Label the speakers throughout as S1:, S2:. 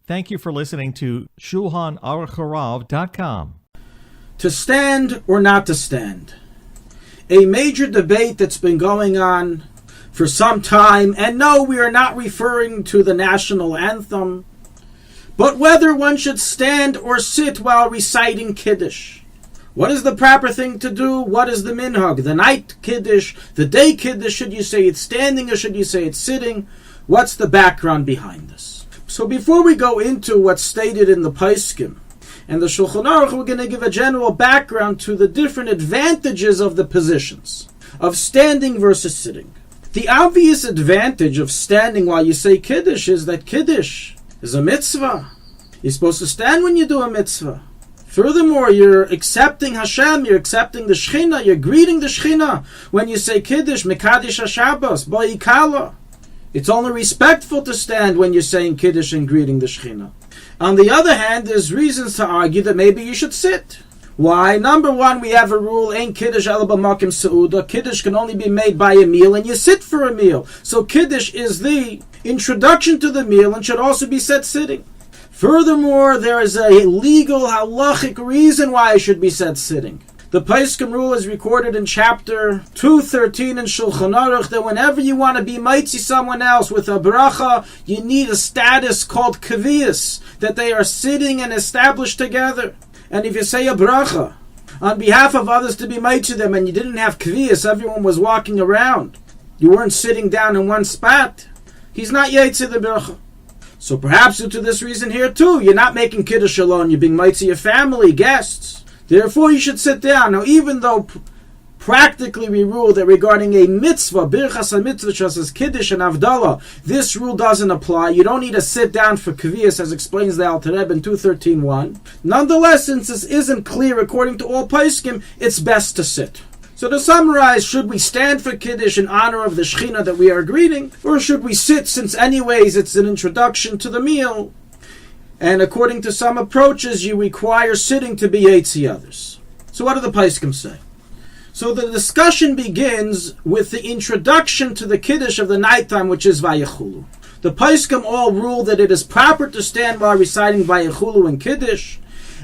S1: Thank you for listening to Shulchanaruchharav.com.
S2: To stand or not to stand. A major debate that's been going on for some time, and no, we are not referring to the national anthem, but whether one should stand or sit while reciting Kiddush. What is the proper thing to do? What is the minhag? The night Kiddush, the day Kiddush, should you say it's standing or should you say it's sitting? What's the background behind this? So before we go into what's stated in the Poskim and the Shulchan Aruch, we're going to give a general background to the different advantages of the positions, of standing versus sitting. The obvious advantage of standing while you say Kiddush is that Kiddush is a mitzvah. You're supposed to stand when you do a mitzvah. Furthermore, you're accepting Hashem, you're accepting the Shechina, you're greeting the Shechina when you say Kiddush, Mekadesh HaShabbos, Bo'ikala. It's only respectful to stand when you're saying Kiddush and greeting the Shechina. On the other hand, there's reasons to argue that maybe you should sit. Why? Number one, we have a rule, Ein Kiddush Ela B'Makom Seuda. Kiddush can only be made by a meal, and you sit for a meal. So Kiddush is the introduction to the meal and should also be said sitting. Furthermore, there is a legal halachic reason why it should be said sitting. The Poskim rule is recorded in chapter 213 in Shulchan Aruch that whenever you want to be mitzi someone else with a bracha, you need a status called kaviyas, that they are sitting and established together. And if you say a bracha on behalf of others to be mitzi them and you didn't have kaviyas, everyone was walking around, you weren't sitting down in one spot, he's not yaitzi the bracha. So perhaps due to this reason here too, you're not making Kiddush alone, you're being mitzi your family, guests. Therefore, you should sit down. Now, even though practically we rule that regarding a mitzvah, birchas ha-mitzvah, says Kiddush and Avdallah, this rule doesn't apply. You don't need to sit down for kaviyas, as explains the Alter Rebbe in 213.1. Nonetheless, since this isn't clear according to all Poskim, it's best to sit. So to summarize, should we stand for Kiddush in honor of the Shechina that we are greeting, or should we sit since anyways it's an introduction to the meal? And according to some approaches, you require sitting to be yetzi others. So what do the Poskim say? So the discussion begins with the introduction to the Kiddush of the nighttime, which is Vayechulu. The Poskim all rule that it is proper to stand while reciting Vayechulu and Kiddush,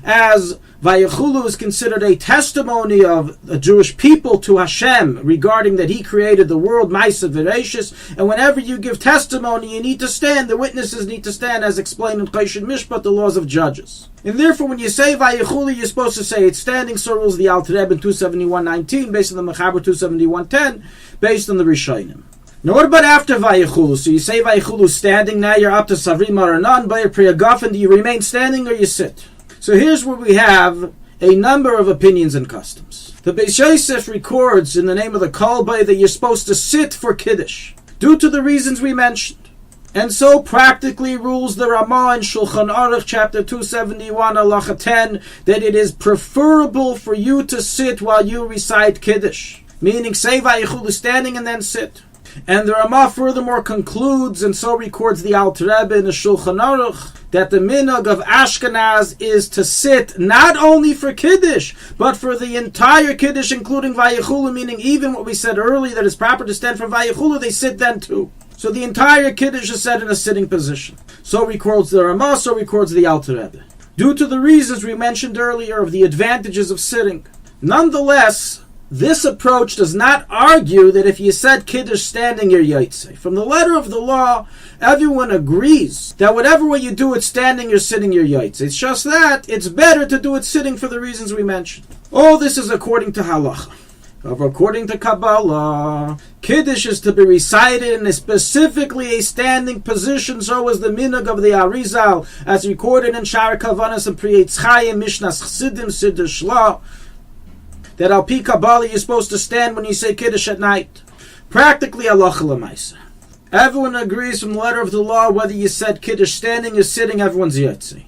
S2: as Vayechulu is considered a testimony of the Jewish people to Hashem regarding that He created the world, Ma'aseh V'Reishis, and whenever you give testimony, you need to stand, the witnesses need to stand, as explained in Choshen Mishpat, the laws of judges. And therefore, when you say Vayechulu, you're supposed to say it's standing, so rules the Alter Rebbe in 271.19, based on the Mechaber 271.10, based on the Rishonim. Now what about after Vayechulu? So you say Vayechulu standing, now you're up to Savrim or None, Bayer Priya Gafen, do you remain standing or you sit? So here's where we have a number of opinions and customs. The Beis Yosef records in the name of the Kolbay that you're supposed to sit for Kiddush, due to the reasons we mentioned. And so practically rules the Ramah in Shulchan Aruch, chapter 271, halacha 10, that it is preferable for you to sit while you recite Kiddush. Meaning, say Vayechulu standing and then sit. And the Ramah furthermore concludes, and so records the Alter Rebbe in the Shulchan Aruch, that the minhag of Ashkenaz is to sit not only for Kiddush, but for the entire Kiddush, including Vayechulu, meaning even what we said earlier, that it's proper to stand for Vayechulu, they sit then too. So the entire Kiddush is said in a sitting position. So records the Ramah, so records the Alter Rebbe. Due to the reasons we mentioned earlier of the advantages of sitting. Nonetheless, this approach does not argue that if you said Kiddush standing, you're Yaitse. From the letter of the law, everyone agrees that whatever way you do it standing, you're sitting, you're Yaitse. It's just that it's better to do it sitting for the reasons we mentioned. All this is according to Halacha. However, according to Kabbalah, Kiddush is to be recited in specifically a standing position, so is the minhag of the Arizal, as recorded in Shar Kavanas and Pri Eitz Chaim, Mishnas Chasidim, Siddur Shla, that al pi Kabbalah you're supposed to stand when you say Kiddush at night. Practically halacha l'maisa. Everyone agrees from the letter of the law whether you said Kiddush standing or sitting, everyone's yotzi.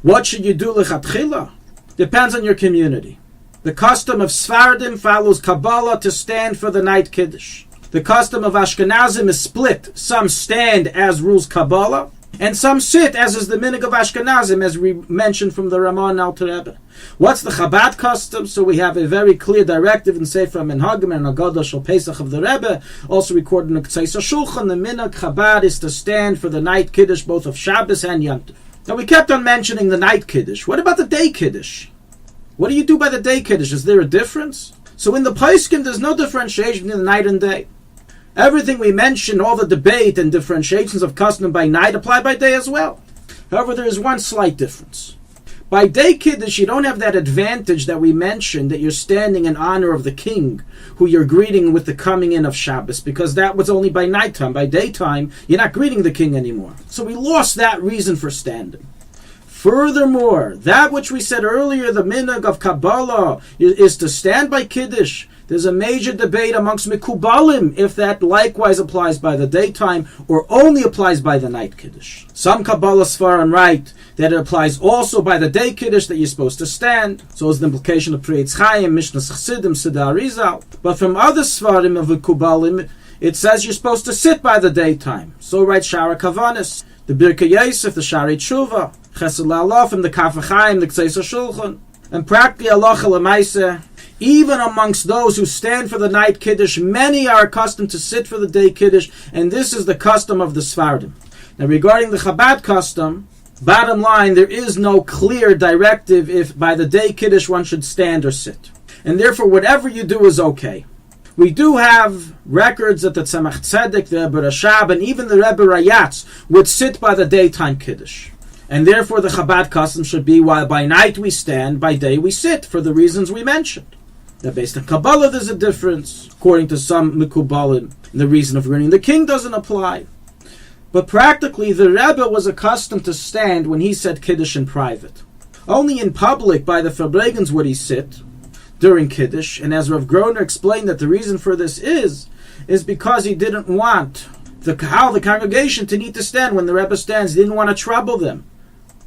S2: What should you do lechatchila? Depends on your community. The custom of Sfardim follows Kabbalah to stand for the night Kiddush. The custom of Ashkenazim is split. Some stand as rules Kabbalah, and some sit as is the minhag of Ashkenazim, as we mentioned from the Ramah and Alter Rebbe. What's the Chabad custom? So we have a very clear directive in Sefer Minhagim and Agadah Shel Pesach of the Rebbe, also recorded in the K'tzais HaShulchan. The minhag Chabad is to stand for the night Kiddush, both of Shabbos and Yom Tov. Now we kept on mentioning the night Kiddush. What about the day Kiddush? What do you do by the day Kiddush? Is there a difference? So in the Poskim, there's no differentiation between the night and day. Everything we mentioned, all the debate and differentiations of custom by night apply by day as well. However, there is one slight difference. By day Kiddush, you don't have that advantage that we mentioned, that you're standing in honor of the king, who you're greeting with the coming in of Shabbos, because that was only by nighttime. By daytime, you're not greeting the king anymore. So we lost that reason for standing. Furthermore, that which we said earlier, the minhag of Kabbalah, is to stand by Kiddush. There's a major debate amongst Mekubalim if that likewise applies by the daytime or only applies by the night Kiddush. Some Kabbalah Sfarim write that it applies also by the day Kiddush, that you're supposed to stand. So is the implication of Pri Eitz Chaim, Mishnas Chassidim, Siddur Arizal. But from other Sfarim of Mekubalim, it says you're supposed to sit by the daytime. So writes Shara Kavanis, the Birkei Yosef, the Shari Tshuva, Chesed La'alof, and the Kaf HaChaim, the Ktseis HaShulchan. And practically Halacha L'Maaseh, even amongst those who stand for the night Kiddush, many are accustomed to sit for the day Kiddush, and this is the custom of the Sfardim. Now regarding the Chabad custom, bottom line, there is no clear directive if by the day Kiddush one should stand or sit. And therefore whatever you do is okay. We do have records that the Tzemach Tzedek, the Rebbe Rashab, and even the Rebbe Rayatz would sit by the daytime Kiddush. And therefore the Chabad custom should be, while by night we stand, by day we sit, for the reasons we mentioned. That based on Kabbalah there's a difference, according to some Mekubalim. The reason of greeting the king doesn't apply. But practically the Rebbe was accustomed to stand when he said Kiddush in private. Only in public, by the Fabregans, would he sit during Kiddush. And as Rav Groner explained, that the reason for this is because he didn't want the congregation to need to stand when the Rebbe stands. He didn't want to trouble them.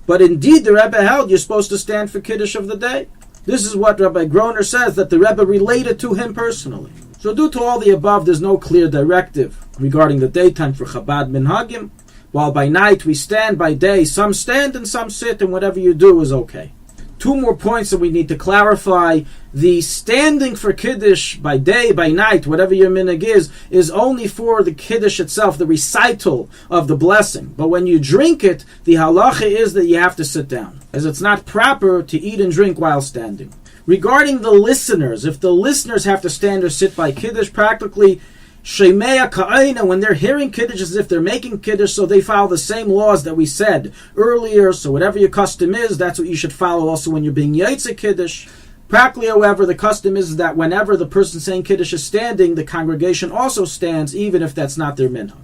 S2: But indeed the Rebbe held you're supposed to stand for Kiddush of the day. This is what Rabbi Groner says, that the Rebbe related to him personally. So due to all the above, there's no clear directive regarding the daytime for Chabad Minhagim. While by night we stand, by day some stand and some sit, and whatever you do is okay. Two more points that we need to clarify. The standing for Kiddush by day, by night, whatever your minhag is only for the Kiddush itself, the recital of the blessing. But when you drink it, the halacha is that you have to sit down, as it's not proper to eat and drink while standing. Regarding the listeners, if the listeners have to stand or sit by Kiddush, practically Shemea Ka'ina, when they're hearing Kiddush, as if they're making Kiddush, so they follow the same laws that we said earlier. So whatever your custom is, that's what you should follow also when you're being Yaitse Kiddush. Practically, however, the custom is that whenever the person saying Kiddush is standing, the congregation also stands, even if that's not their minhag.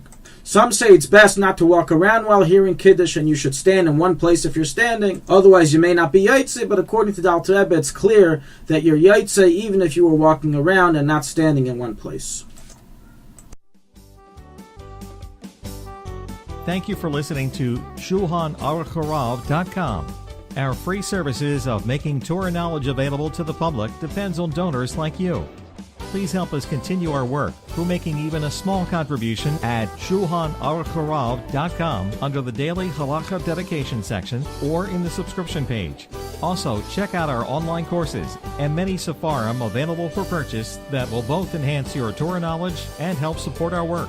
S2: Some say it's best not to walk around while hearing Kiddush, and you should stand in one place if you're standing. Otherwise, you may not be Yaitse, but according to the Alter Rebbe, it's clear that you're Yaitse even if you were walking around and not standing in one place.
S1: Thank you for listening to Shulchanaruchharav.com. Our free services of making Torah knowledge available to the public depends on donors like you. Please help us continue our work through making even a small contribution at Shulchanaruchharav.com under the Daily Halacha Dedication section or in the subscription page. Also, check out our online courses and many Sefarim available for purchase that will both enhance your Torah knowledge and help support our work.